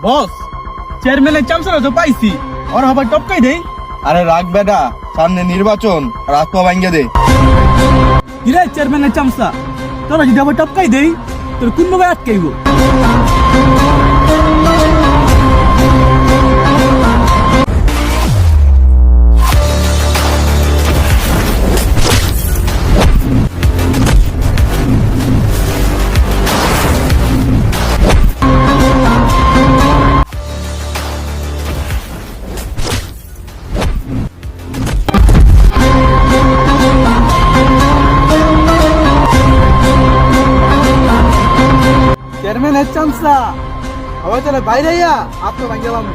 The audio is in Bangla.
বস, চেয়ারম্যানের চামচারা তো পাইছি, ওর আবার টপকাই দেই। আরে রাখ বেটা, সামনে নির্বাচন, রাত পা ভাঙ্গে দে। কিরে চেয়ারম্যানের চামচা, তোরা যদি আবার টপকাই দেই তোর কোন ভাবে আটকাইব? চেয়ারম্যানের চামচা, আবার তোরা বাইরে আয়া, আপনি ভাঙ্গেলাম।